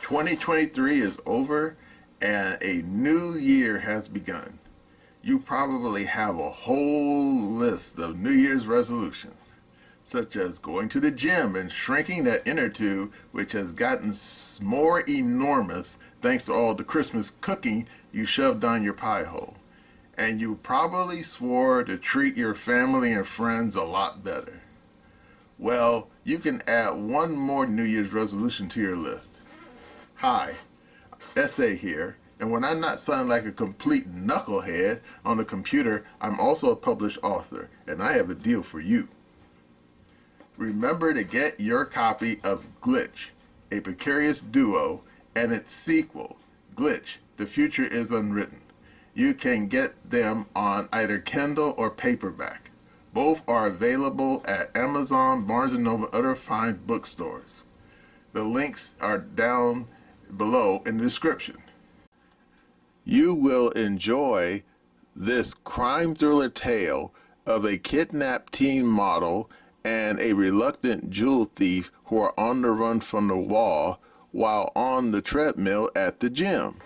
2023 is over and a new year has begun. You probably have a whole list of New Year's resolutions, such as going to the gym and shrinking that inner tube, which has gotten more enormous thanks to all the Christmas cooking you shoved down your pie hole. And you probably swore to treat your family and friends a lot better. Well, you can add one more New Year's resolution to your list. Hi, SA here, and when I'm not sounding like a complete knucklehead on the computer, I'm also a published author, and I have a deal for you. Remember to get your copy of Glitch, a precarious duo, and its sequel, Glitch, The Future is Unwritten. You can get them on either Kindle or paperback. Both are available at Amazon, Barnes & Noble, and other fine bookstores. The links are down below in the description. You will enjoy this crime thriller tale of a kidnapped teen model and a reluctant jewel thief who are on the run from the law while on the treadmill at the gym.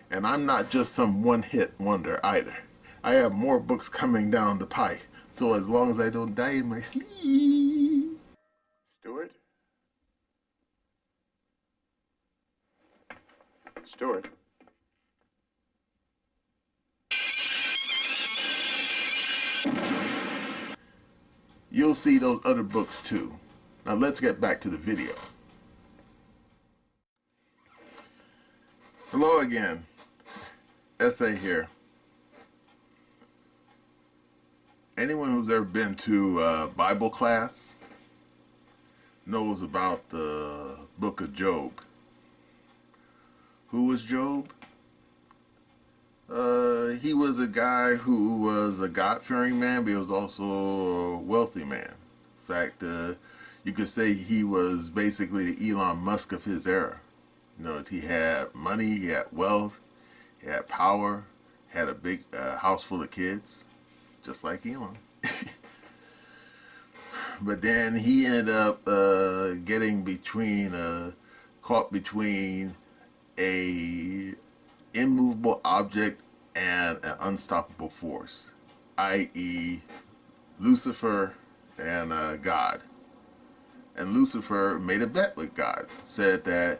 And I'm not just some one-hit wonder either. I have more books coming down the pike, so as long as I don't die in my sleep. Stuart? Stuart? You'll see those other books too. Now let's get back to the video. Hello again. SA here. Anyone who's ever been to Bible class knows about the book of Job. Who was Job? He was a guy who was a God-fearing man, but he was also a wealthy man. In fact, you could say he was basically the Elon Musk of his era. You know, he had money, he had wealth, he had power, had a big house full of kids, just like Elon. But then he ended up getting caught between a immovable object and an unstoppable force, i.e. Lucifer and God. And Lucifer made a bet with God, said that,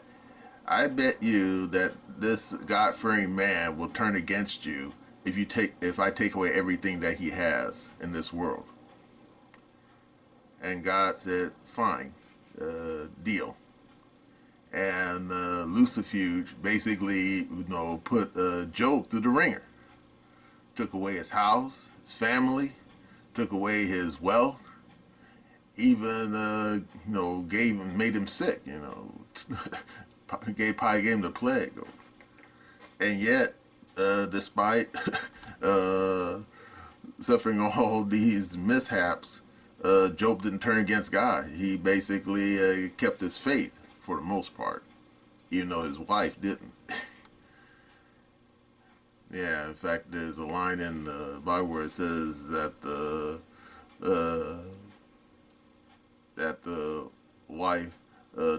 I bet you that this God-fearing man will turn against you if I take away everything that he has in this world. And God said, fine, deal. And Lucifuge basically, put Job through the ringer. Took away his house, his family, took away his wealth, even made him sick. Probably gave him the plague. And yet, despite suffering all these mishaps, Job didn't turn against God. He basically kept his faith for the most part, even though his wife didn't. Yeah, in fact, there's a line in the Bible where it says that the wife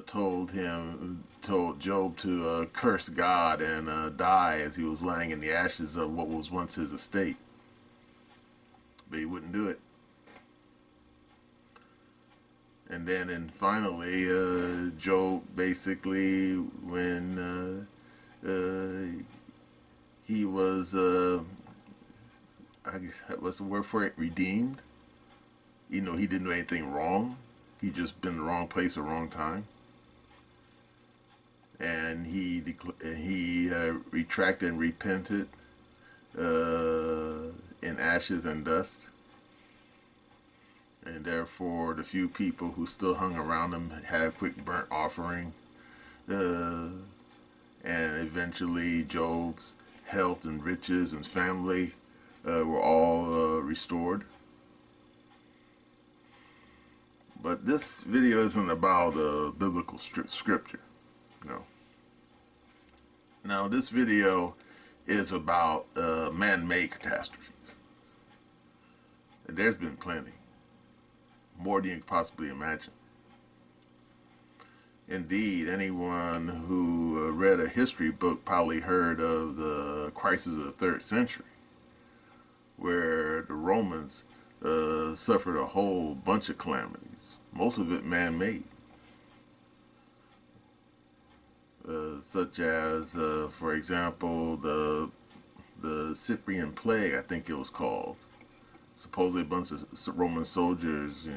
told Job to curse God and die as he was laying in the ashes of what was once his estate. But he wouldn't do it. And then finally, Job basically, when he was, I guess, what's the word for it, redeemed? He didn't do anything wrong. He just been in the wrong place at the wrong time. And he retracted and repented in ashes and dust. And therefore, the few people who still hung around him had a quick burnt offering. And eventually, Job's health and riches and family were all restored. But this video isn't about biblical scripture. No. Now, this video is about man-made catastrophes. And there's been plenty. More than you could possibly imagine. Indeed, anyone who read a history book probably heard of the crisis of the third century, where the Romans suffered a whole bunch of calamities, most of it man-made, such as, for example, the Cyprian plague, I think it was called. Supposedly, a bunch of Roman soldiers,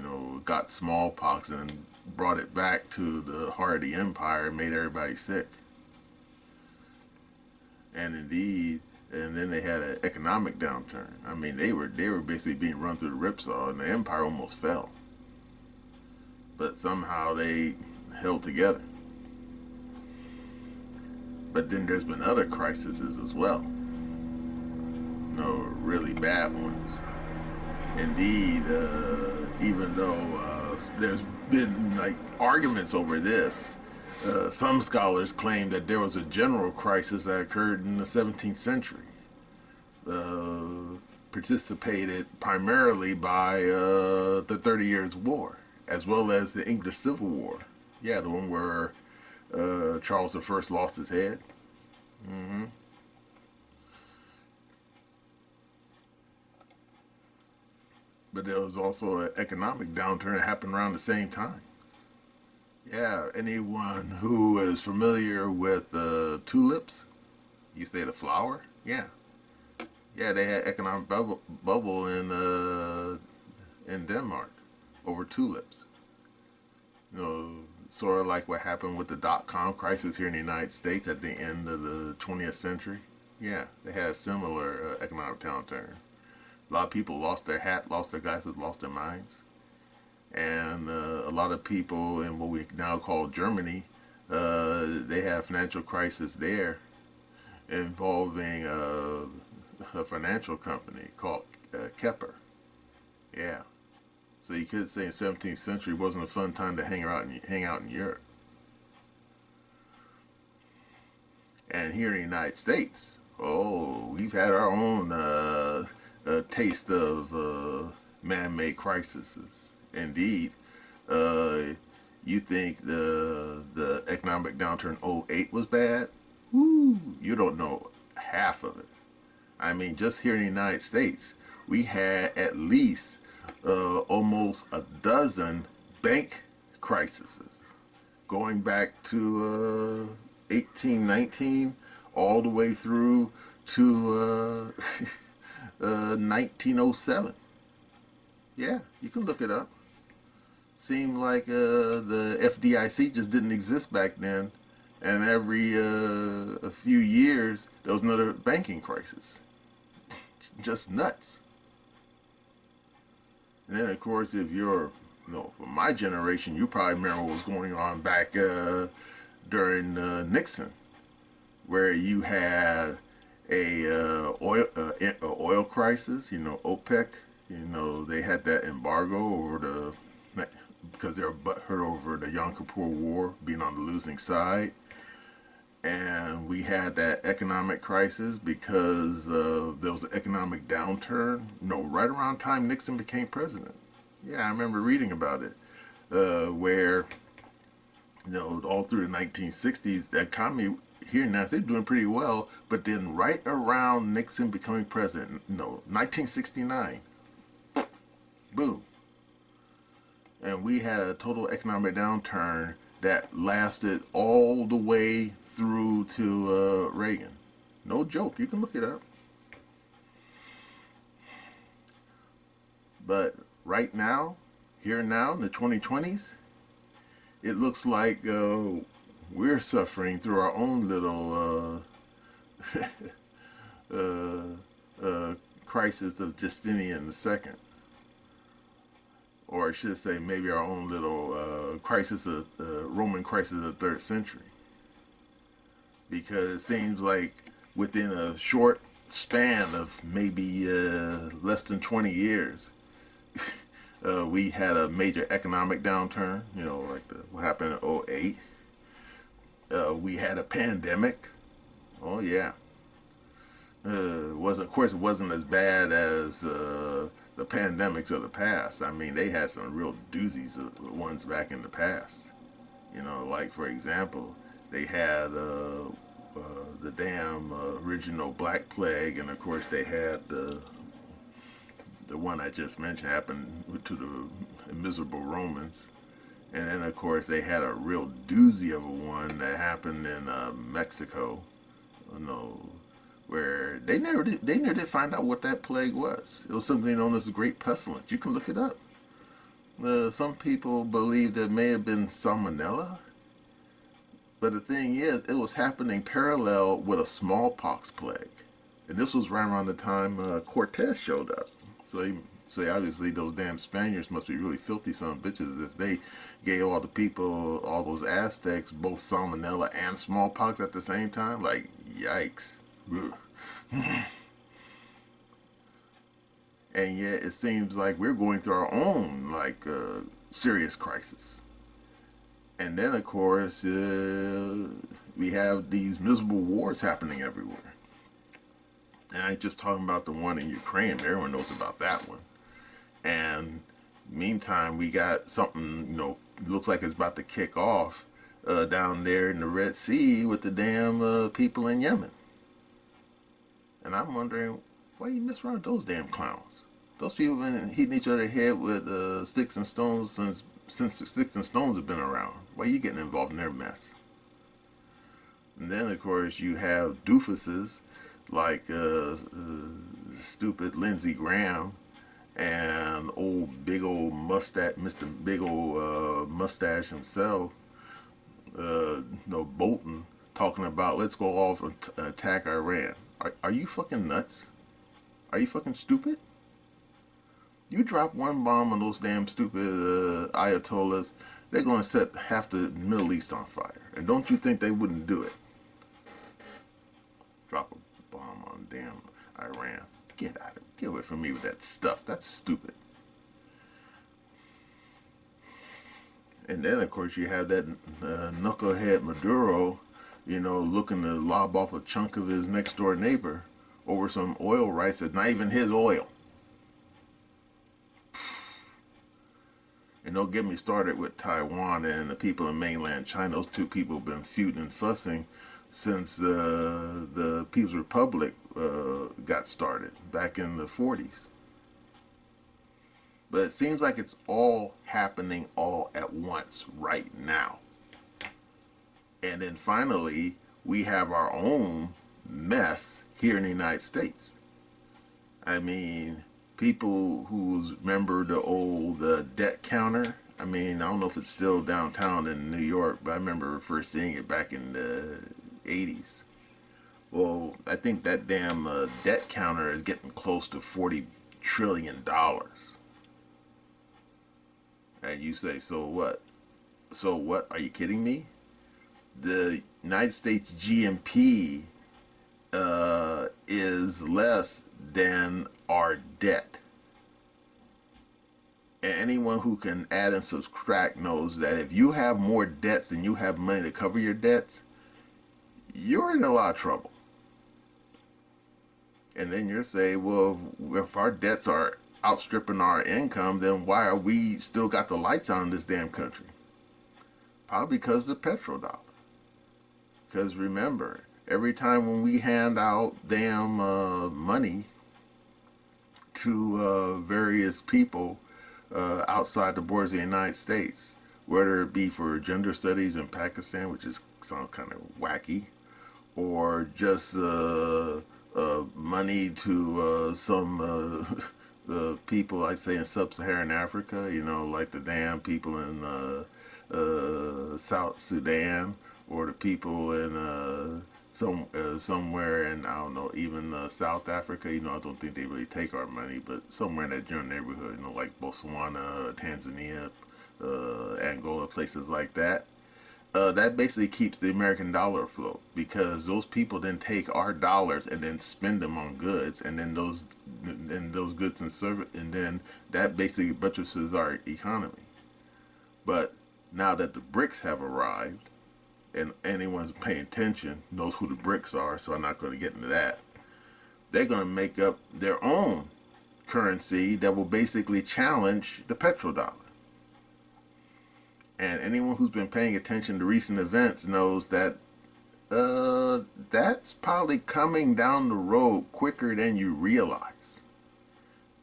got smallpox and brought it back to the heart of the empire and made everybody sick. And indeed, and then they had an economic downturn. I mean, they were basically being run through the ripsaw, and the empire almost fell. But somehow they held together. But then there's been other crises as well. Really bad ones. Indeed, even though there's been like arguments over this, some scholars claim that there was a general crisis that occurred in the 17th century, participated primarily by the 30 Years' War, as well as the English Civil War. Yeah, the one where Charles I lost his head. Mm-hmm. But there was also an economic downturn that happened around the same time. Yeah, anyone who is familiar with tulips, you say the flower? Yeah. Yeah, they had economic bubble in Denmark over tulips. Sort of like what happened with the dot-com crisis here in the United States at the end of the 20th century. Yeah, they had a similar economic downturn. A lot of people lost their hat, lost their glasses, lost their minds. And a lot of people in what we now call Germany, they have financial crisis there involving a financial company called Kepler. Yeah. So you could say in the 17th century wasn't a fun time to hang out in Europe. And here in the United States, we've had our own taste of man-made crises. Indeed, you think the economic downturn '08 was bad? Woo! You don't know half of it. I mean, just here in the United States, we had at least almost a dozen bank crises, going back to 1819 all the way through to 1907. Yeah, you can look it up. Seemed like the FDIC just didn't exist back then, and every a few years there was another banking crisis. Just nuts. And then, of course, if you're, from my generation, you probably remember what was going on back during Nixon, where you had a oil crisis. OPEC. They had that embargo over because they were butthurt over the Yom Kippur War being on the losing side. And we had that economic crisis because there was an economic downturn, right around the time Nixon became president. Yeah, I remember reading about it, where, all through the 1960s, the economy here now, they're doing pretty well, but then right around Nixon becoming president, 1969, boom. And we had a total economic downturn that lasted all the way through to Reagan. No joke, you can look it up. But right now, here now in the 2020s, it looks like we're suffering through our own little crisis of Justinian II. Or I should say maybe our own little crisis of Roman crisis of the 3rd century. Because it seems like within a short span of maybe less than 20 years, we had a major economic downturn, like what happened in '08. We had a pandemic. Oh yeah. Of course, it wasn't as bad as the pandemics of the past. I mean, they had some real doozies of ones back in the past. Like for example, they had the damn original Black Plague, and of course they had the one I just mentioned happened to the miserable Romans. And then, of course, they had a real doozy of a one that happened in Mexico, you know, where they never did find out what that plague was. It was something known as the Great Pestilence. You can look it up. Some people believe that it may have been salmonella, but the thing is, it was happening parallel with a smallpox plague, and this was right around the time Cortez showed up. So obviously those damn Spaniards must be really filthy son of bitches if they gave all the people, all those Aztecs, both salmonella and smallpox at the same time. Like, yikes. And yet it seems like we're going through our own serious crisis. And then of course we have these miserable wars happening everywhere. And I ain't just talking about the one in Ukraine. Everyone knows about that one. And meantime, we got something, looks like it's about to kick off down there in the Red Sea with the damn people in Yemen. And I'm wondering, why you mess around with those damn clowns? Those people have been hitting each other head with sticks and stones since sticks and stones have been around. Why are you getting involved in their mess? And then, of course, you have doofuses like stupid Lindsey Graham and big old mustache, Mr. Big old mustache himself, Bolton, talking about let's go off and attack Iran. Are you fucking nuts? Are you fucking stupid? You drop one bomb on those damn stupid Ayatollahs, they're going to set half the Middle East on fire. And don't you think they wouldn't do it? Drop a bomb on damn Iran. Get away from me with that stuff. That's stupid. And then, of course, you have that knucklehead Maduro, looking to lob off a chunk of his next door neighbor over some oil rights that's not even his oil. And don't get me started with Taiwan and the people in mainland China. Those two people have been feuding and fussing since the People's Republic got started back in the 40s. But it seems like it's all happening all at once right now. And then finally, we have our own mess here in the United States. I mean, people who remember the old debt counter. I mean, I don't know if it's still downtown in New York, but I remember first seeing it back in the 80s. Well, I think that damn debt counter is getting close to $40 trillion. And you say, so what? So what? Are you kidding me? The United States GNP is less than our debt. And anyone who can add and subtract knows that if you have more debts than you have money to cover your debts, you're in a lot of trouble. And then you're saying, well, if our debts are outstripping our income, then why are we still got the lights on in this damn country? Probably because of the petrodollar. Because remember, every time when we hand out damn money to various people outside the borders of the United States, whether it be for gender studies in Pakistan, which sounds kind of wacky, or just money to some people, I say, in sub-Saharan Africa, like the damn people in South Sudan, or the people in somewhere in, I don't know, even South Africa. I don't think they really take our money, but somewhere in that general neighborhood, like Botswana, Tanzania, Angola, places like that. That basically keeps the American dollar afloat, because those people then take our dollars and then spend them on goods, and then those goods and service, and then that basically buttresses our economy. But now that the BRICS have arrived, and anyone who's paying attention knows who the BRICS are, so I'm not going to get into that. They're going to make up their own currency that will basically challenge the petrodollar. And anyone who's been paying attention to recent events knows that that's probably coming down the road quicker than you realize.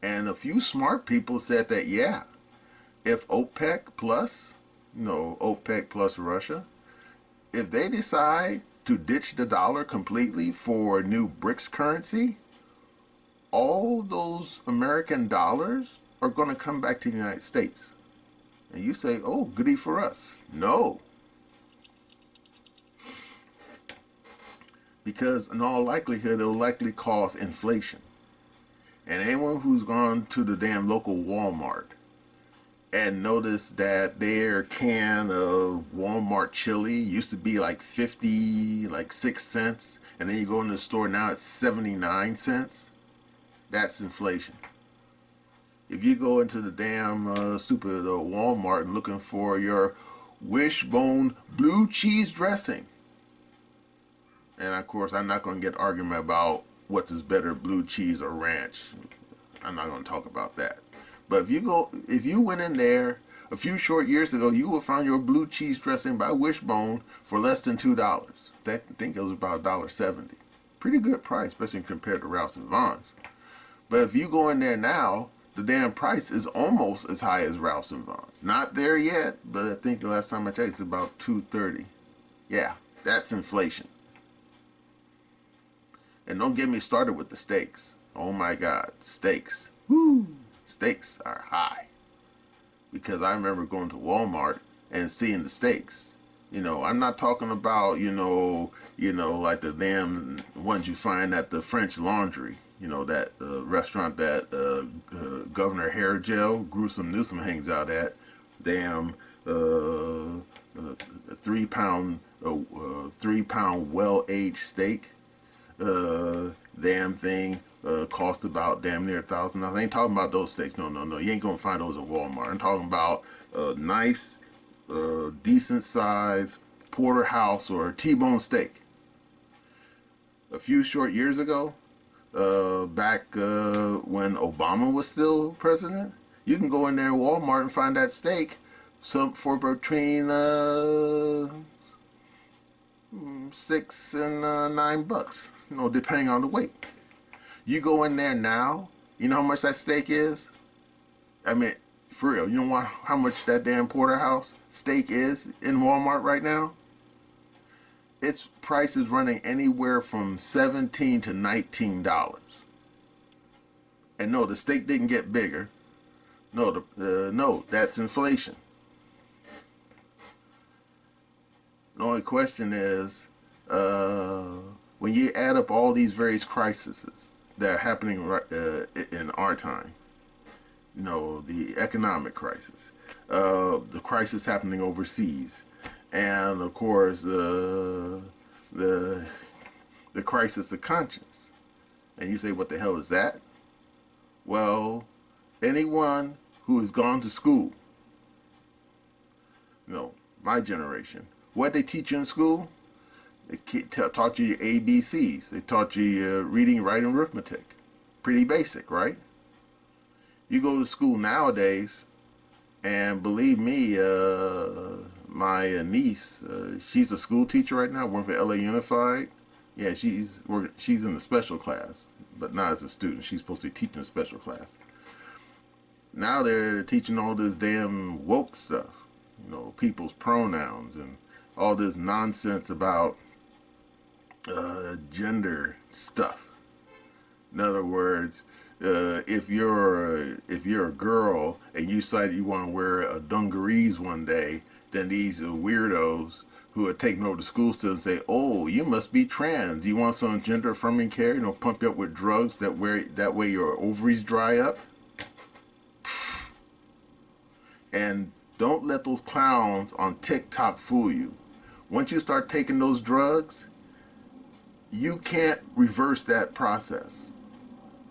And a few smart people said that, yeah, if OPEC plus, OPEC plus Russia, if they decide to ditch the dollar completely for new BRICS currency, all those American dollars are going to come back to the United States. And you say, oh, goody for us. No. Because in all likelihood, it'll likely cause inflation. And anyone who's gone to the damn local Walmart and noticed that their can of Walmart chili used to be like 6 cents, and then you go in the store now it's 79 cents, that's inflation. If you go into the damn stupid Walmart looking for your Wishbone blue cheese dressing, and of course I'm not going to get argument about what's is better, blue cheese or ranch. I'm not going to talk about that. But if you went in there a few short years ago, you would find your blue cheese dressing by Wishbone for less than $2. I think it was about $1.70. Pretty good price, especially compared to Rouse and Vaughn's. But if you go in there now, the damn price is almost as high as Rouse and Vaughn's. Not there yet, but I think the last time I checked, it's about $2.30. Yeah, that's inflation. And don't get me started with the steaks. Oh my God, steaks. Woo! Steaks are high. Because I remember going to Walmart and seeing the steaks. I'm not talking about, like the damn ones you find at the French Laundry. That restaurant that Governor Hairgel, Gruesome Newsom hangs out at. Damn 3 pound well-aged steak. Damn thing cost about damn near $1,000. I ain't talking about those steaks. No. You ain't gonna find those at Walmart. I'm talking about nice, decent size porterhouse or T-bone steak. A few short years ago, back when Obama was still president, you can go in there at Walmart and find that steak for between $6 and $9, depending on the weight. You go in there now, you know how much that steak is? I mean, for real, you know how much that damn porterhouse steak is in Walmart right now? Its price is running anywhere from $17 to $19. And no, the steak didn't get bigger. No, that's inflation. The only question is, when you add up all these various crises that are happening in our time, the economic crisis, the crisis happening overseas, and of course the crisis of conscience, and you say, what the hell is that? Well, anyone who has gone to school, my generation, what they teach you in school? They taught you your ABCs. They taught you reading, writing, arithmetic. Pretty basic, right? You go to school nowadays, and believe me, my niece, she's a school teacher right now, working for LA Unified. Yeah, she's in the special class, but not as a student. She's supposed to be teaching a special class. Now they're teaching all this damn woke stuff, people's pronouns and all this nonsense about gender stuff. In other words, if you're a girl and you decide you want to wear a dungarees one day, then these weirdos who are taking over the school system say, "Oh, you must be trans. You want some gender affirming care? Pump you up with drugs that way your ovaries dry up." And don't let those clowns on TikTok fool you. Once you start taking those drugs, you can't reverse that process.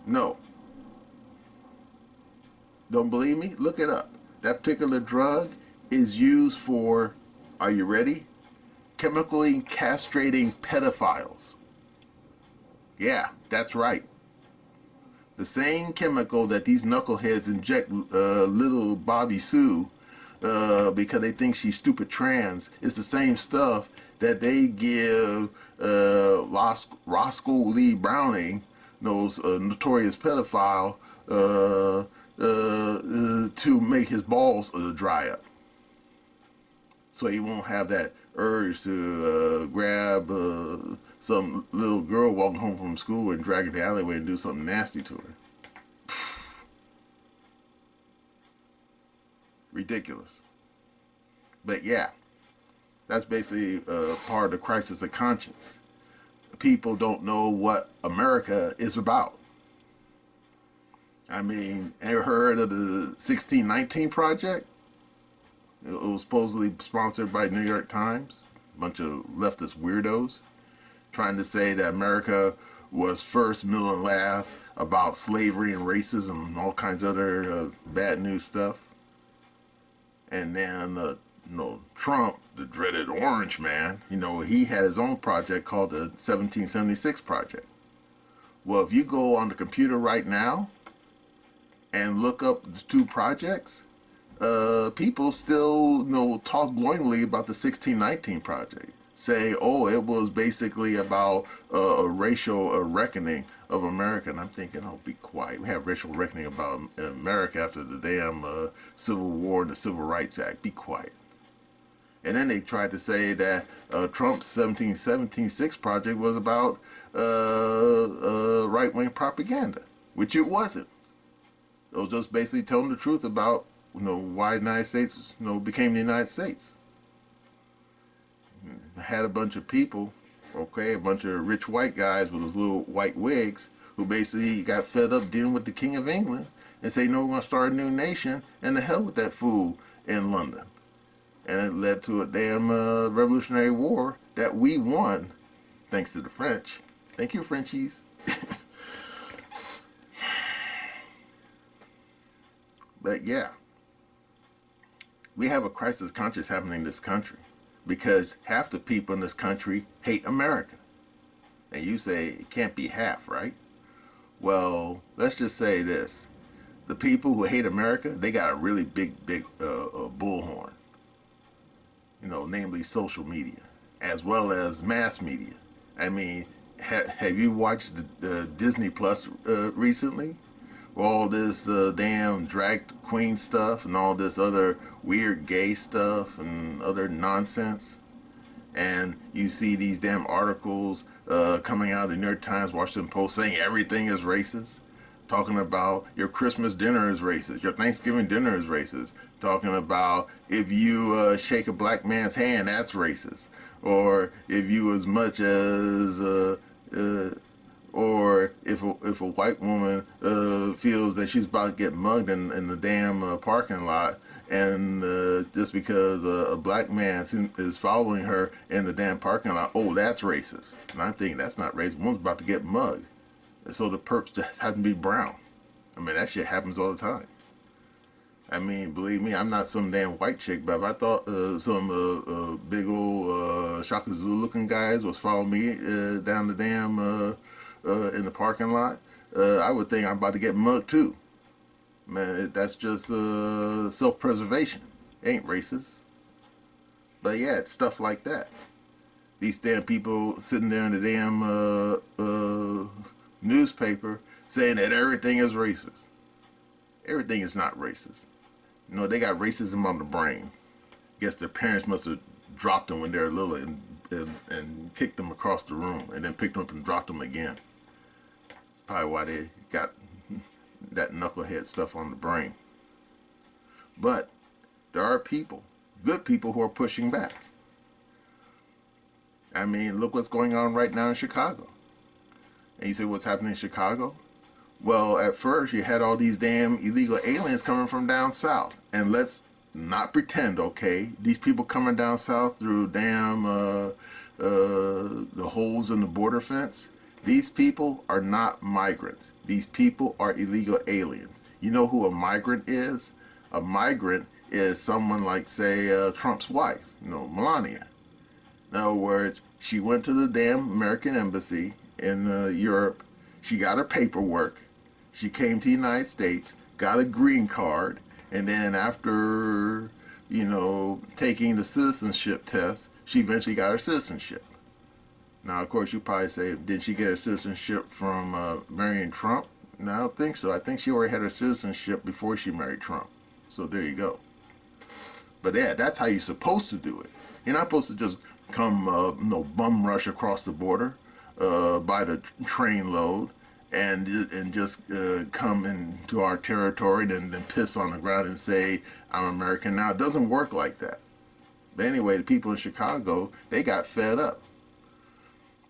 No. Don't believe me? Look it up. That particular drug is used for, are you ready? Chemically castrating pedophiles. Yeah, that's right. The same chemical that these knuckleheads inject little Bobby Sue because they think she's stupid trans. It's the same stuff that they give Roscoe Lee Browning, those notorious pedophile, to make his balls dry up, so he won't have that urge to grab some little girl walking home from school and drag her to the alleyway and do something nasty to her. Ridiculous. But yeah, that's basically part of the crisis of conscience. People don't know what America is about. I mean, ever heard of the 1619 Project? It was supposedly sponsored by New York Times. A bunch of leftist weirdos trying to say that America was first, middle, and last about slavery and racism and all kinds of other bad news stuff. And then, Trump, the dreaded orange man, he had his own project called the 1776 Project. Well, if you go on the computer right now and look up the two projects, people still, talk glowingly about the 1619 Project, say, oh, it was basically about a racial reckoning of America. And I'm thinking, oh, be quiet. We have racial reckoning about America after the damn Civil War and the Civil Rights Act. Be quiet. And then they tried to say that Trump's 1776 Project was about right-wing propaganda, which it wasn't. It was just basically telling the truth about why the United States became the United States. Had a bunch of people, a bunch of rich white guys with those little white wigs who basically got fed up dealing with the King of England and say, no, we're going to start a new nation, and the hell with that fool in London. And it led to a damn Revolutionary War that we won, thanks to the French. Thank you, Frenchies. But yeah, we have a crisis of conscience happening in this country because half the people in this country hate America. And you say it can't be half, right? Well, let's just say this. The people who hate America, they got a really big bullhorn. Namely social media, as well as mass media. I mean, have you watched the Disney Plus recently? All this damn drag queen stuff and all this other weird gay stuff and other nonsense. And you see these damn articles coming out of the New York Times, Washington Post saying everything is racist. Talking about your Christmas dinner is racist. Your Thanksgiving dinner is racist. Talking about if you shake a black man's hand, that's racist. Or if you as much as or if a white woman feels that she's about to get mugged in the damn parking lot, and just because a black man is following her in the damn parking lot, oh, that's racist. And I'm thinking, that's not racist. Woman's about to get mugged. And so the perps just has to be brown. I mean, that shit happens all the time. I mean, believe me, I'm not some damn white chick, but if I thought some big old Shaka Zulu looking guys was following me down the damn in the parking lot, I would think I'm about to get mugged too. Man, that's just self-preservation. It ain't racist. But yeah, it's stuff like that. These damn people sitting there in the damn newspaper saying that everything is racist. Everything is not racist. They got racism on the brain. Guess their parents must have dropped them when they were little and kicked them across the room and then picked them up and dropped them again. That's probably why they got that knucklehead stuff on the brain. But there are people, good people, who are pushing back. I mean, look what's going on right now in Chicago. And you say, what's happening in Chicago? Well, at first, you had all these damn illegal aliens coming from down south. And let's not pretend, okay? These people coming down south through damn the holes in the border fence. These people are not migrants. These people are illegal aliens. You know who a migrant is? A migrant is someone like, say, Trump's wife, Melania. In other words, she went to the damn American embassy in Europe. She got her paperwork. She came to the United States, got a green card, and then after taking the citizenship test, she eventually got her citizenship. Now, of course, you probably say, did she get her citizenship from marrying Trump? No, I don't think so. I think she already had her citizenship before she married Trump. So there you go. But yeah, that's how you're supposed to do it. You're not supposed to just come, bum rush across the border by the train load and just come into our territory and then piss on the ground and say, I'm American now. It doesn't work like that. But anyway, the people in Chicago, they got fed up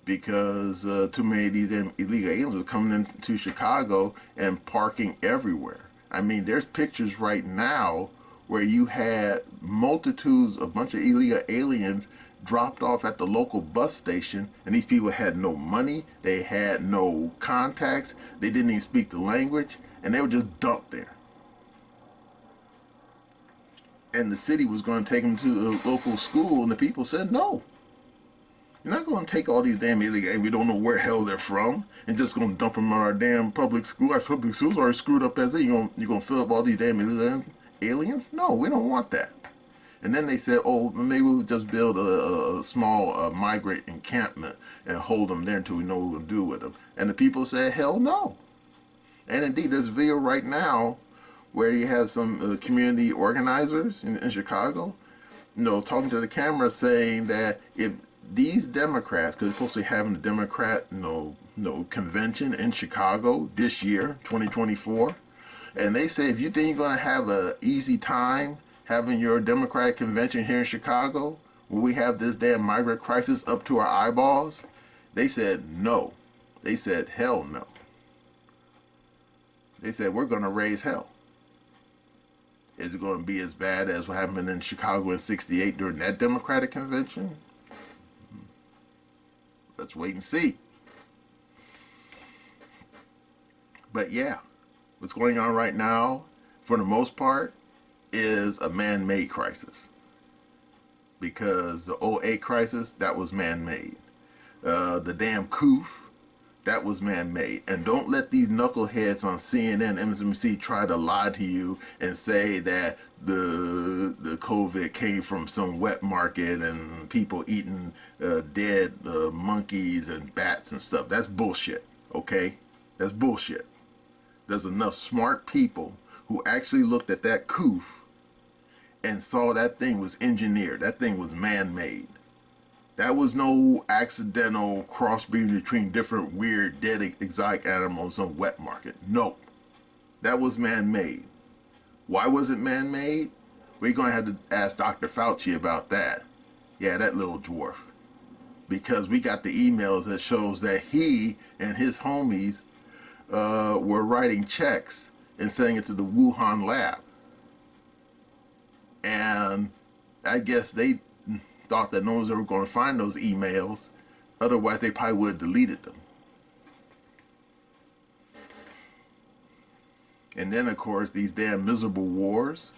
because too many of these illegal aliens were coming into Chicago and parking everywhere. I mean, there's pictures right now where you had multitudes, a bunch of illegal aliens dropped off at the local bus station, and these people had no money, they had no contacts, they didn't even speak the language, and they were just dumped there. And the city was going to take them to the local school, and the people said, no. You're not going to take all these damn illegal aliens, we don't know where the hell they're from, and just going to dump them in our damn public school. Our public schools are screwed up as it. You're going to fill up all these damn illegal aliens? No, we don't want that. And then they said, oh, maybe we'll just build a small migrant encampment and hold them there until we know what we're going to do with them. And the people said, hell no. And indeed, there's a video right now where you have some community organizers in Chicago, talking to the camera saying that if these Democrats, because they're supposed to be having a Democrat convention in Chicago this year, 2024, and they say if you think you're going to have an easy time having your Democratic convention here in Chicago, where we have this damn migrant crisis up to our eyeballs, they said no. They said hell no. They said we're going to raise hell. Is it going to be as bad as what happened in Chicago in '68 during that Democratic convention? Let's wait and see. But yeah, what's going on right now, for the most part, is a man-made crisis. Because the '08 crisis, that was man-made. The damn coup, that was man-made. And don't let these knuckleheads on CNN, MSNBC try to lie to you and say that the COVID came from some wet market and people eating dead monkeys and bats and stuff. That's bullshit, okay? That's bullshit. There's enough smart people who actually looked at that coup and saw that thing was engineered. That thing was man-made. That was no accidental crossbreeding between different weird dead exotic animals on wet market. Nope. That was man-made. Why was it man-made? We're going to have to ask Dr. Fauci about that. Yeah, that little dwarf. Because we got the emails that shows that he and his homies were writing checks and sending it to the Wuhan lab. And I guess they thought that no one's ever going to find those emails. Otherwise, they probably would have deleted them. And then, of course, these damn miserable wars.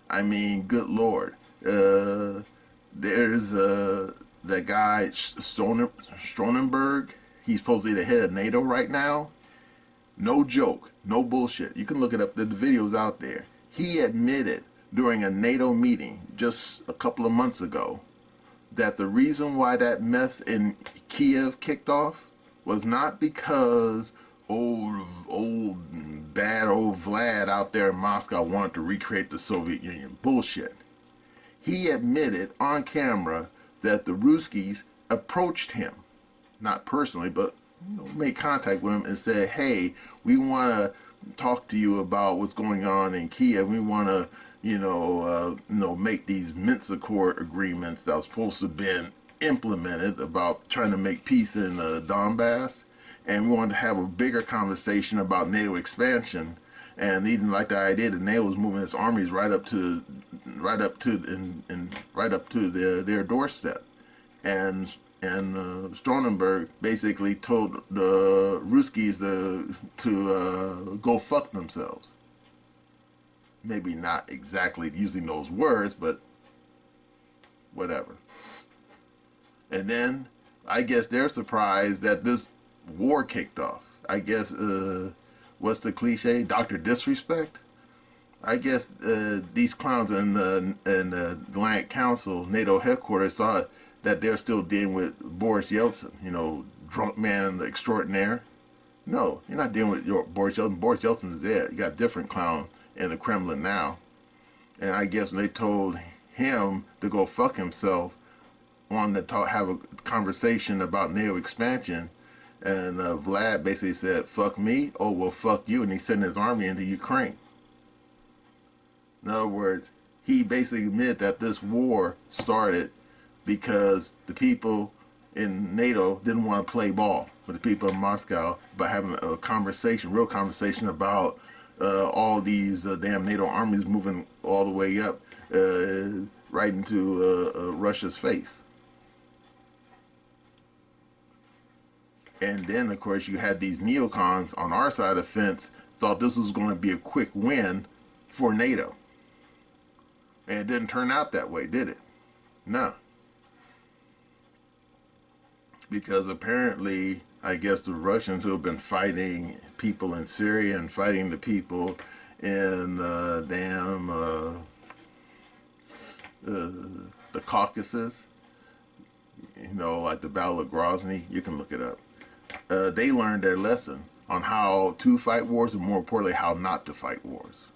I mean, good Lord. There's that guy, Stronenberg. He's supposedly the head of NATO right now. No joke. No bullshit. You can look it up. The video's out there. He admitted during a NATO meeting just a couple of months ago that the reason why that mess in Kiev kicked off was not because bad old Vlad out there in Moscow wanted to recreate the Soviet Union. Bullshit. He admitted on camera that the Ruskies approached him, not personally, but made contact with him and said, hey, we want to talk to you about what's going on in Kiev. We want to make these Minsk Accord agreements that was supposed to have been implemented about trying to make peace in Donbass, and we wanted to have a bigger conversation about NATO expansion. And he didn't like the idea that NATO was moving its armies right up to their doorstep. And Stronenberg basically told the Ruskies to go fuck themselves. Maybe not exactly using those words, but whatever. And then I guess they're surprised that this war kicked off. I guess, what's the cliche? Dr. Disrespect? I guess these clowns in the Atlantic Council, NATO headquarters, thought that they're still dealing with Boris Yeltsin, drunk man extraordinaire. No, you're not dealing with Boris Yeltsin. Boris Yeltsin's dead. You got a different clown in the Kremlin now. And I guess when they told him to go fuck himself, wanted to have a conversation about NATO expansion, and Vlad basically said, "Fuck me, oh well, fuck you," and he sent his army into Ukraine. In other words, he basically admitted that this war started because the people in NATO didn't want to play ball with the people in Moscow by having a conversation, real conversation about all these damn NATO armies moving all the way up right into Russia's face. And then, of course, you had these neocons on our side of the fence thought this was going to be a quick win for NATO. And it didn't turn out that way, did it? No. Because apparently, I guess the Russians who have been fighting people in Syria and fighting the people in the Caucasus, like the Battle of Grozny, you can look it up. They learned their lesson on how to fight wars and, more importantly, how not to fight wars.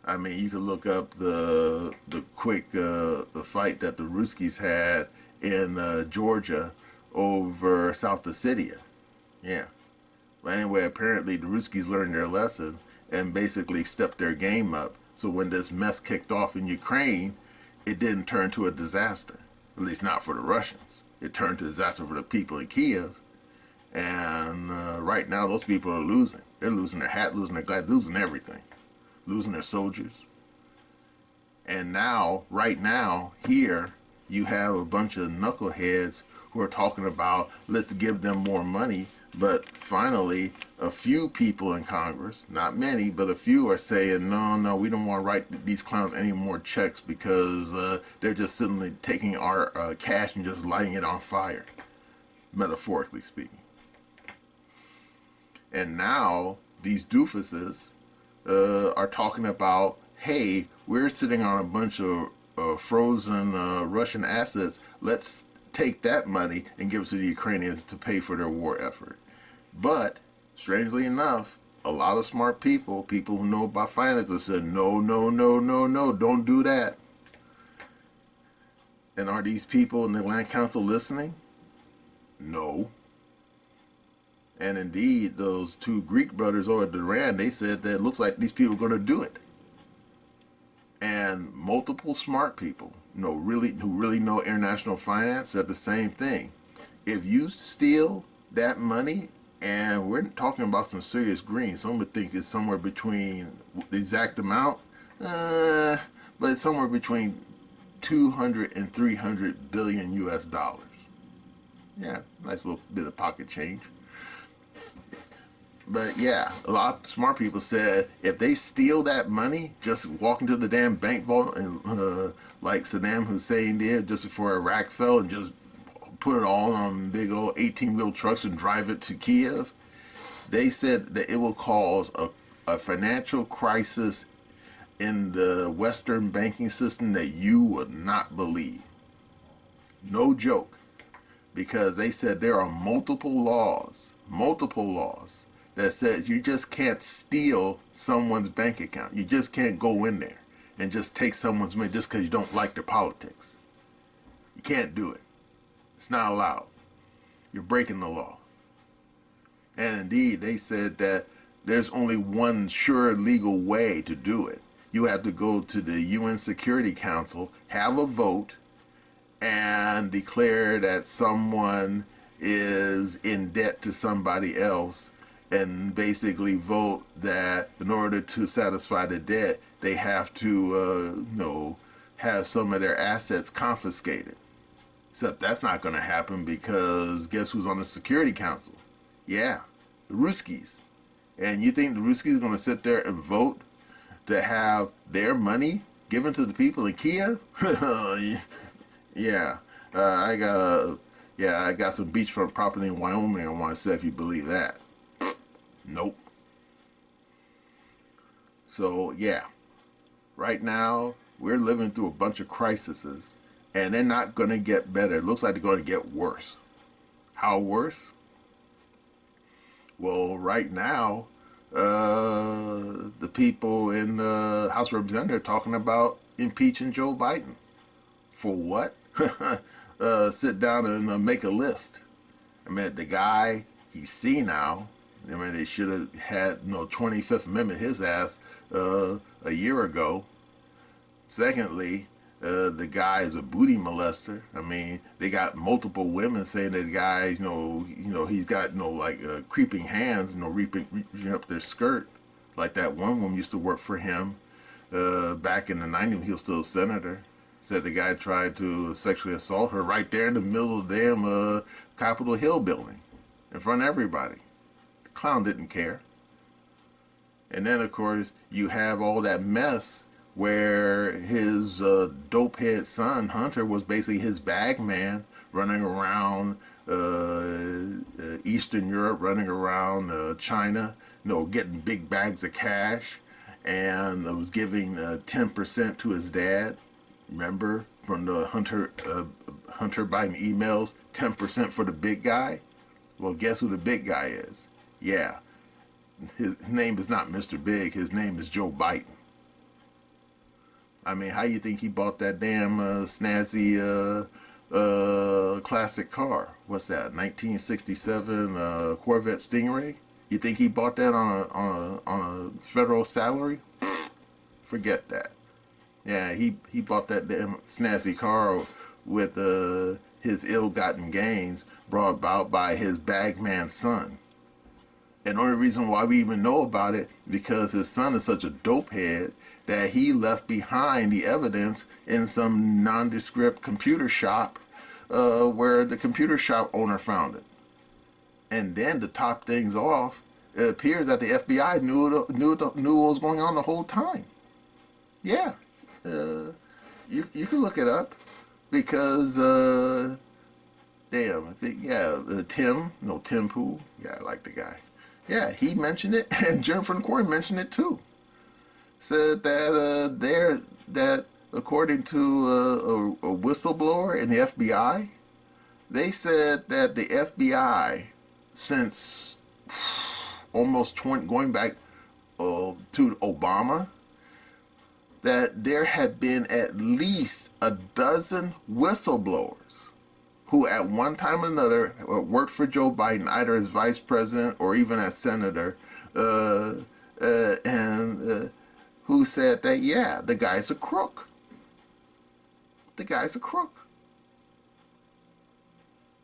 I mean, you could look up the quick the fight that the Ruskies had in Georgia over South Ossetia. Yeah. But anyway, apparently the Ruskies learned their lesson and basically stepped their game up. So when this mess kicked off in Ukraine, it didn't turn to a disaster. At least not for the Russians. It turned to a disaster for the people in Kiev. And right now, those people are losing. They're losing their hat, losing their glad, losing everything. Losing their soldiers. And now, right now, here, you have a bunch of knuckleheads who are talking about, let's give them more money. But finally, a few people in Congress, not many, but a few are saying, no, we don't want to write these clowns any more checks because they're just suddenly taking our cash and just lighting it on fire, metaphorically speaking. And now, these doofuses are talking about, hey, we're sitting on a bunch of frozen Russian assets. Let's take that money and give it to the Ukrainians to pay for their war effort. But, strangely enough, a lot of smart people who know about finances, said, no, don't do that. And are these people in the Land Council listening? No. And indeed, those two Greek brothers over at Duran, they said that it looks like these people are going to do it. And multiple smart people, who really know international finance, said the same thing. If you steal that money, and we're talking about some serious green, some would think it's somewhere between the exact amount, but it's somewhere between 200 and 300 billion US dollars. Yeah, nice little bit of pocket change. But yeah, a lot of smart people said if they steal that money, just walk into the damn bank vault and like Saddam Hussein did just before Iraq fell and just put it all on big old 18-wheel trucks and drive it to Kiev, they said that it will cause a financial crisis in the Western banking system that you would not believe. No joke. Because they said there are multiple laws that says you just can't steal someone's bank account. You just can't go in there and just take someone's money just because you don't like their politics. You can't do it. It's not allowed. You're breaking the law. And indeed, they said that there's only one sure legal way to do it. You have to go to the UN Security Council, have a vote, and declare that someone is in debt to somebody else, and basically vote that in order to satisfy the debt, they have to, have some of their assets confiscated. Except that's not going to happen because guess who's on the Security Council? Yeah, the Ruskies. And you think the Ruskies are going to sit there and vote to have their money given to the people in Kiev? Yeah, I got some beachfront property in Wyoming. I want to say if you believe that. Nope. So yeah, Right now, we're living through a bunch of crises, and they're not going to get better. It looks like they're going to get worse. How worse? Well, right now, the people in the House of Representatives are talking about impeaching Joe Biden. For what? Sit down and make a list. I mean, the guy, he's senile. I mean, they should have had, 25th Amendment his ass a year ago. Secondly, the guy is a booty molester. I mean, they got multiple women saying that the guy, he's got, creeping hands, reaching up their skirt. Like that one woman used to work for him back in the 90s when he was still a senator. Said the guy tried to sexually assault her right there in the middle of the damn Capitol Hill building in front of everybody. The clown didn't care. And then, of course, you have all that mess where his dopehead son, Hunter, was basically his bag man, running around Eastern Europe, running around China, getting big bags of cash, and was giving 10% to his dad. Remember from the Hunter Biden emails, 10% for the big guy? Well, guess who the big guy is? Yeah, his name is not Mr. Big. His name is Joe Biden. I mean, how you think he bought that damn snazzy classic car? What's that? 1967 Corvette Stingray? You think he bought that on a federal salary? Forget that. Yeah, he bought that damn snazzy car with his ill-gotten gains brought about by his bagman son. And the only reason why we even know about it because his son is such a dopehead that he left behind the evidence in some nondescript computer shop where the computer shop owner found it. And then to top things off, it appears that the FBI knew what was going on the whole time. Yeah. You can look it up because damn, I think Tim Pool, yeah, I like the guy. Yeah, he mentioned it, and Jennifer Corey mentioned it too. Said that that according to a whistleblower in the FBI, they said that the FBI since almost 20 going back to Obama, that there had been at least a dozen whistleblowers who at one time or another worked for Joe Biden, either as vice president or even as senator, and who said that, yeah, the guy's a crook. The guy's a crook.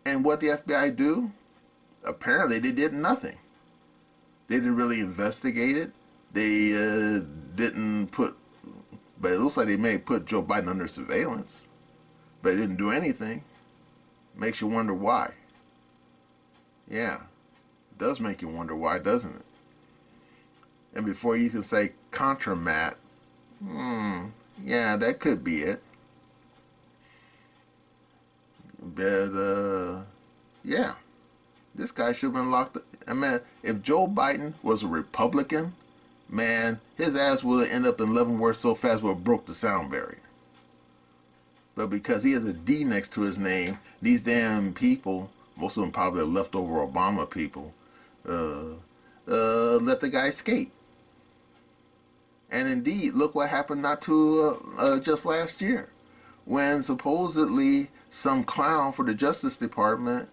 And what the FBI do? Apparently they did nothing. They didn't really investigate it. They didn't put, but it looks like they may put Joe Biden under surveillance, but they didn't do anything. Makes you wonder why. Yeah, it does make you wonder why, doesn't it? And before you can say Contramat, yeah, that could be it. But, yeah, this guy should have been locked up. I mean, if Joe Biden was a Republican, man, his ass would have ended up in Leavenworth so fast would have broke the sound barrier. But because he has a D next to his name, these damn people, most of them probably leftover Obama people, let the guy escape. And indeed, look what happened not too just last year, when supposedly some clown for the Justice Department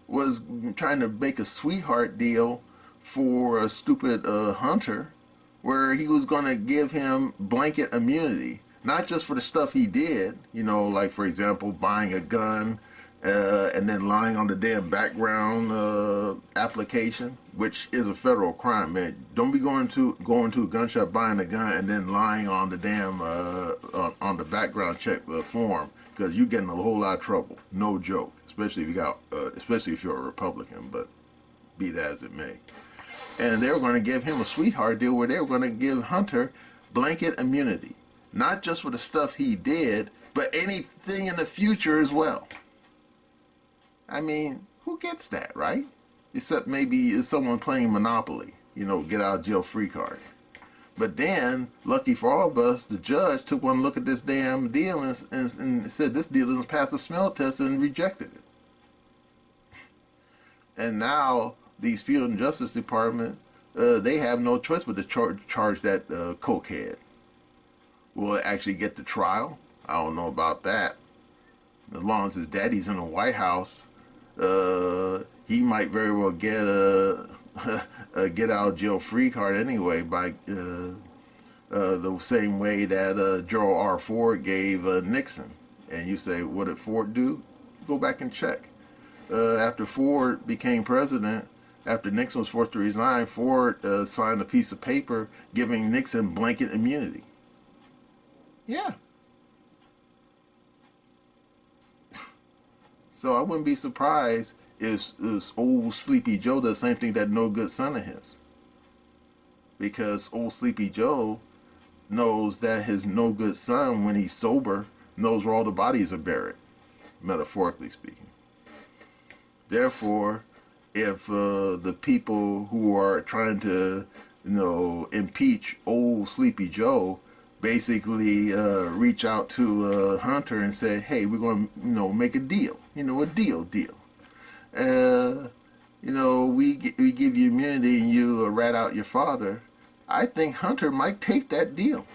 was trying to make a sweetheart deal for a stupid Hunter, where he was going to give him blanket immunity, not just for the stuff he did, like, for example, buying a gun and then lying on the damn background application, which is a federal crime, man. Don't be going to a gun shop, buying a gun, and then lying on the damn on the background check form, because you're getting a whole lot of trouble. No joke, especially if you're a Republican. But be that as it may. And they were going to give him a sweetheart deal where they were going to give Hunter blanket immunity, not just for the stuff he did, but anything in the future as well. I mean, who gets that, right? Except maybe someone playing Monopoly, get out of jail free card. But then, lucky for all of us, the judge took one look at this damn deal and said this deal doesn't pass the smell test and rejected it. And now these people in the Justice Department, they have no choice but to charge that cokehead. Will it actually get the trial? I don't know about that. As long as his daddy's in the White House, he might very well get a get out of jail free card anyway by the same way that Gerald R. Ford gave Nixon. And you say, what did Ford do? Go back and check. After Ford became president, after Nixon was forced to resign, Ford signed a piece of paper giving Nixon blanket immunity. Yeah. So I wouldn't be surprised if old Sleepy Joe does the same thing that no good son of his. Because old Sleepy Joe knows that his no good son, when he's sober, knows where all the bodies are buried, metaphorically speaking. Therefore, if the people who are trying to, impeach old Sleepy Joe basically reach out to Hunter and say, hey, we're going to, make a deal, a deal. We give you immunity and you rat out your father, I think Hunter might take that deal.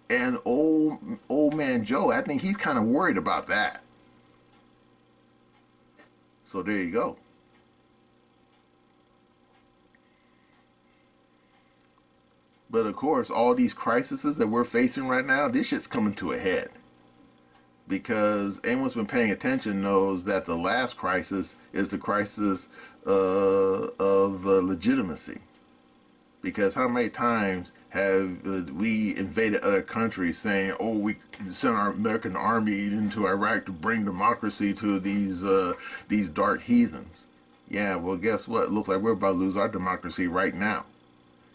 And old man Joe, I think he's kind of worried about that. So there you go. But of course, all these crises that we're facing right now, this shit's coming to a head. Because anyone who's been paying attention knows that the last crisis is the crisis of legitimacy. Because how many times have we invaded other countries saying, oh, we sent our American army into Iraq to bring democracy to these dark heathens? Yeah, well, guess what? It looks like we're about to lose our democracy right now.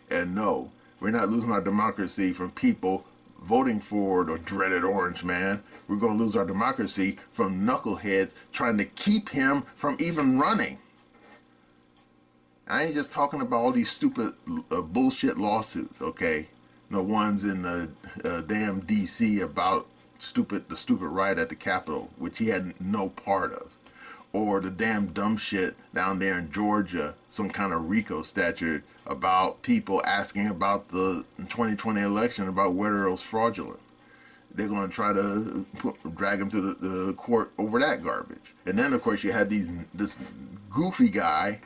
And no, we're not losing our democracy from people voting for the dreaded orange man. We're going to lose our democracy from knuckleheads trying to keep him from even running. I ain't just talking about all these stupid bullshit lawsuits, okay? The ones in the damn D.C. about the stupid riot at the Capitol, which he had no part of. Or the damn dumb shit down there in Georgia, some kind of RICO statute about people asking about the 2020 election, about whether it was fraudulent. They're going to try to drag him to the court over that garbage. And then, of course, you had this goofy guy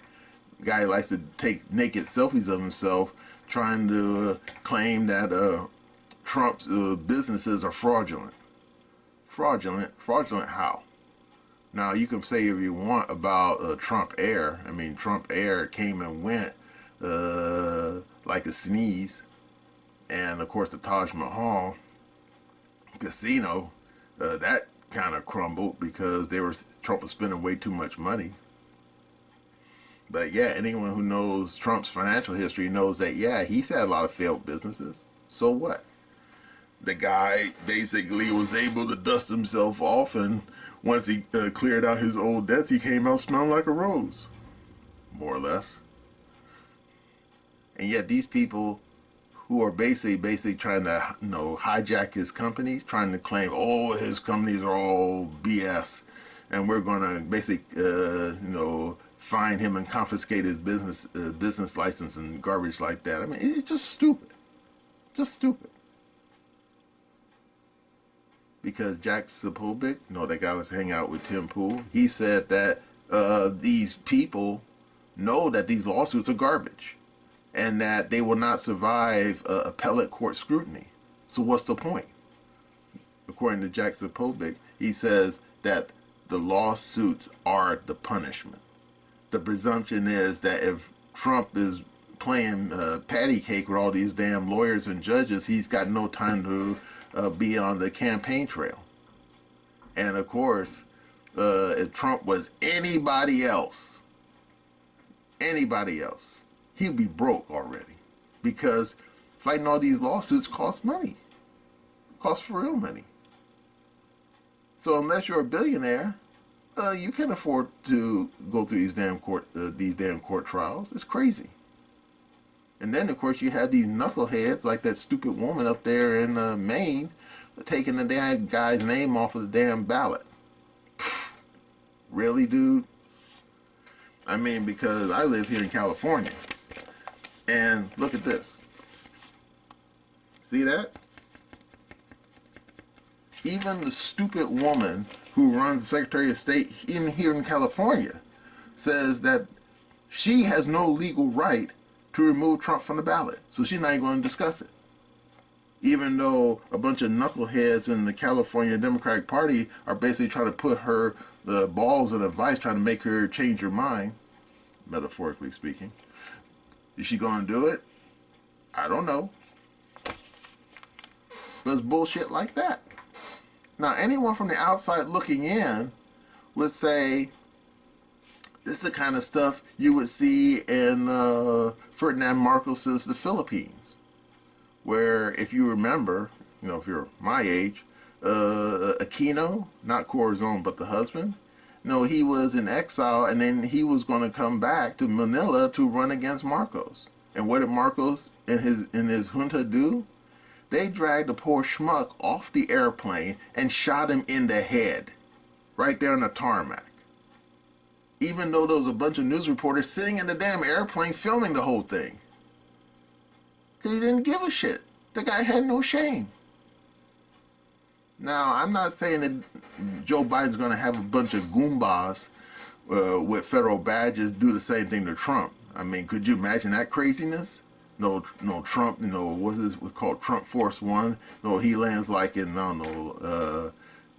who likes to take naked selfies of himself, trying to claim that Trump's businesses are fraudulent. Fraudulent how? Now, you can say if you want about Trump Air. I mean, Trump Air came and went like a sneeze. And, of course, the Taj Mahal casino, that kind of crumbled because Trump was spending way too much money. But, yeah, anyone who knows Trump's financial history knows that, yeah, he's had a lot of failed businesses. So what? The guy basically was able to dust himself off, and once he cleared out his old debts, he came out smelling like a rose, more or less. And yet these people who are basically trying to hijack his companies, trying to claim, oh, his companies are all BS, and we're going to basically fine him and confiscate his business license and garbage like that. I mean, it's just stupid. Just stupid. Because Jack Sapovic, that guy was hanging out with Tim Pool, he said that these people know that these lawsuits are garbage and that they will not survive appellate court scrutiny. So what's the point? According to Jack Sapovic, he says that the lawsuits are the punishment. The presumption is that if Trump is playing patty cake with all these damn lawyers and judges, he's got no time to be on the campaign trail. And of course, if Trump was anybody else, he'd be broke already. Because fighting all these lawsuits costs money. Costs for real money. So unless you're a billionaire, you can't afford to go through these damn court trials. It's crazy. And then, of course, you have these knuckleheads like that stupid woman up there in Maine taking the damn guy's name off of the damn ballot. Really, dude? I mean, because I live here in California. And look at this. See that? Even the stupid woman who runs the Secretary of State in here in California says that she has no legal right to remove Trump from the ballot. So she's not even going to discuss it. Even though a bunch of knuckleheads in the California Democratic Party are basically trying to put her the balls of advice, trying to make her change her mind, metaphorically speaking. Is she going to do it? I don't know. But it's bullshit like that. Now, anyone from the outside looking in would say, this is the kind of stuff you would see in Ferdinand Marcos's The Philippines, where, if you remember, if you're my age, Aquino, not Corazon, but the husband, he was in exile, and then he was going to come back to Manila to run against Marcos. And what did Marcos and his junta do? They dragged the poor schmuck off the airplane and shot him in the head, right there on the tarmac. Even though there was a bunch of news reporters sitting in the damn airplane filming the whole thing. Because he didn't give a shit. The guy had no shame. Now, I'm not saying that Joe Biden's going to have a bunch of goombas with federal badges do the same thing to Trump. I mean, could you imagine that craziness? No, Trump, what's this called, Trump Force One? No, he lands like in, I don't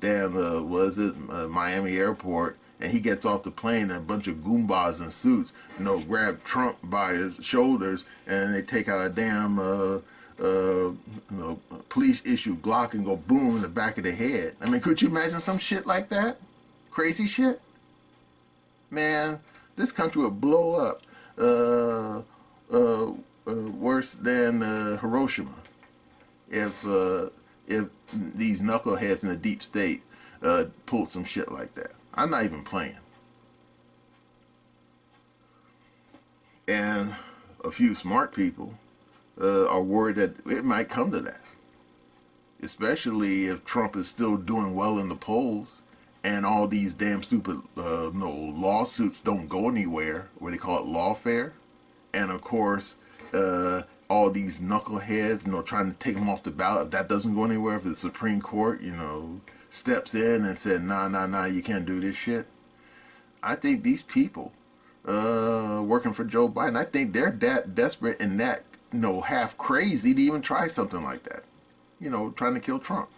know, Miami Airport, and he gets off the plane and a bunch of goombas in suits, grab Trump by his shoulders, and they take out a damn, police issue Glock and go boom in the back of the head. I mean, could you imagine some shit like that? Crazy shit? Man, this country would blow up. Worse than Hiroshima, if these knuckleheads in the deep state pulled some shit like that. I'm not even playing. And a few smart people are worried that it might come to that, especially if Trump is still doing well in the polls and all these damn stupid lawsuits don't go anywhere, what they call it, lawfare. And of course, all these knuckleheads, trying to take him off the ballot. If that doesn't go anywhere, if the Supreme Court, steps in and said, nah, you can't do this shit. I think these people working for Joe Biden, I think they're that desperate and that, half crazy to even try something like that. Trying to kill Trump.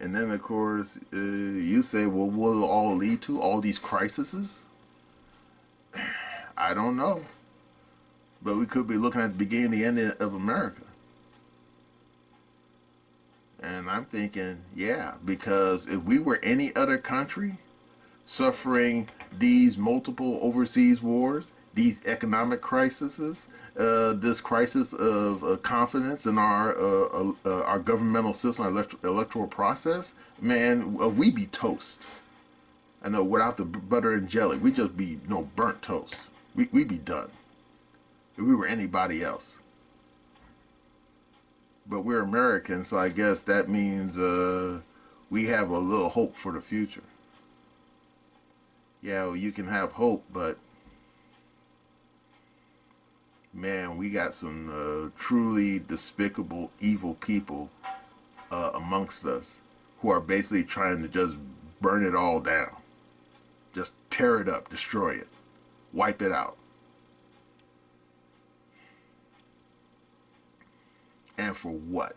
And then, of course, you say, well, what will it all lead to? All these crises? I don't know. But we could be looking at the beginning and the end of America. And I'm thinking, yeah, because if we were any other country suffering these multiple overseas wars, these economic crises, this crisis of confidence in our governmental system, our electoral process, man, we'd be toast. I know, without the butter and jelly, we'd just be burnt toast. We'd be done if we were anybody else. But we're Americans, so I guess that means we have a little hope for the future. Yeah, well, you can have hope, but man, we got some truly despicable, evil people amongst us who are basically trying to just burn it all down. Just tear it up, destroy it, wipe it out. And for what?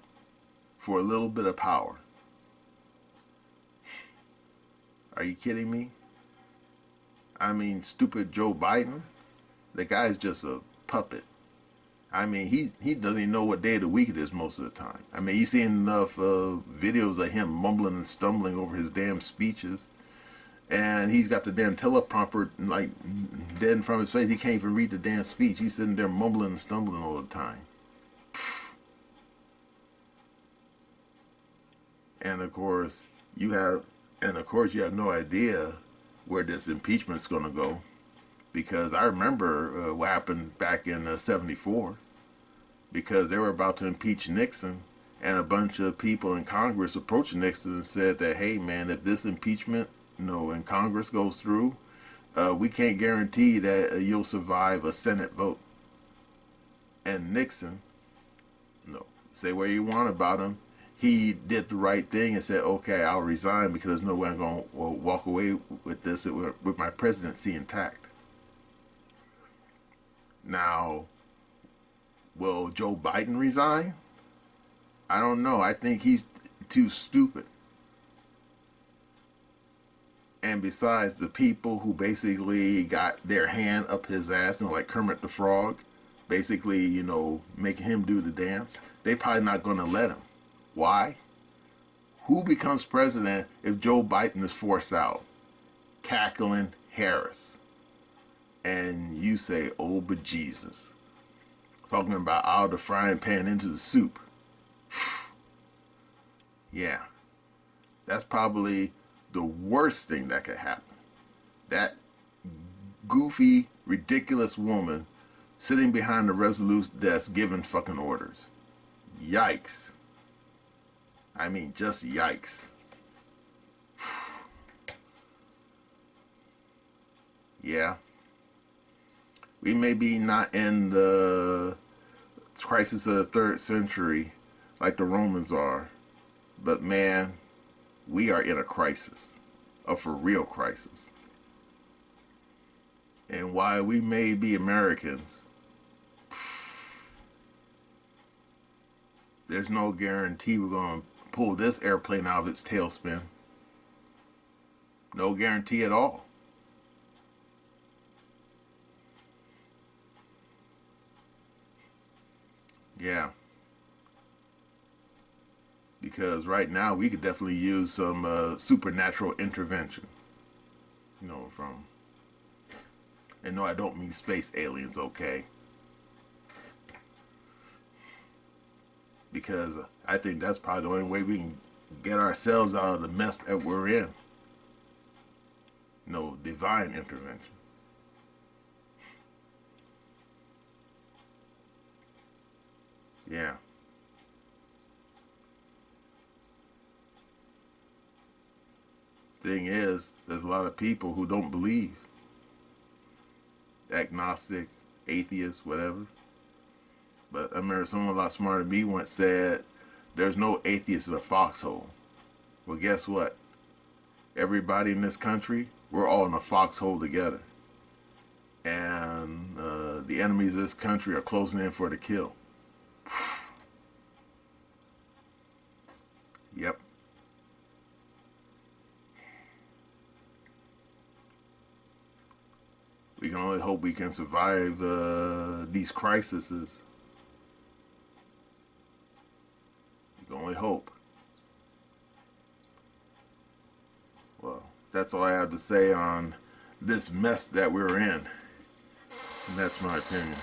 For a little bit of power. Are you kidding me? I mean, stupid Joe Biden, the guy's just a puppet. I mean, he doesn't even know what day of the week it is most of the time. I mean, you've seen enough videos of him mumbling and stumbling over his damn speeches. And he's got the damn teleprompter like dead in front of his face. He can't even read the damn speech. He's sitting there mumbling and stumbling all the time. And of course, you have no idea where this impeachment's going to go, because I remember what happened back in '74, because they were about to impeach Nixon, and a bunch of people in Congress approached Nixon and said that, hey man, if this impeachment, in Congress goes through, we can't guarantee that you'll survive a Senate vote. And Nixon, say what you want about him, he did the right thing and said, okay, I'll resign because there's no way I'm going to walk away with this with my presidency intact. Now, will Joe Biden resign? I don't know. I think he's too stupid. And besides, the people who basically got their hand up his ass, like Kermit the Frog, basically, making him do the dance, they probably not going to let him. Why? Who becomes president if Joe Biden is forced out? Cackling Harris. And you say, oh, bejesus. Talking about out of the frying pan into the soup. Yeah. That's probably the worst thing that could happen. That goofy, ridiculous woman sitting behind the Resolute desk giving fucking orders. Yikes. I mean, just yikes. Yeah. We may be not in the crisis of the 3rd century like the Romans are, but man, we are in a crisis, a for real crisis. And while we may be Americans, there's no guarantee we're going to pull this airplane out of its tailspin. No guarantee at all. Yeah. Because right now we could definitely use some supernatural intervention. From... And no, I don't mean space aliens, okay? Because I think that's probably the only way we can get ourselves out of the mess that we're in. Divine intervention. Yeah. Thing is, there's a lot of people who don't believe. Agnostic, atheist, whatever. But I remember someone a lot smarter than me once said, there's no atheist in a foxhole. Well, guess what? Everybody in this country, we're all in a foxhole together. And the enemies of this country are closing in for the kill. Yep. We can only hope we can survive these crises. We can only hope. Well, that's all I have to say on this mess that we're in. And that's my opinion.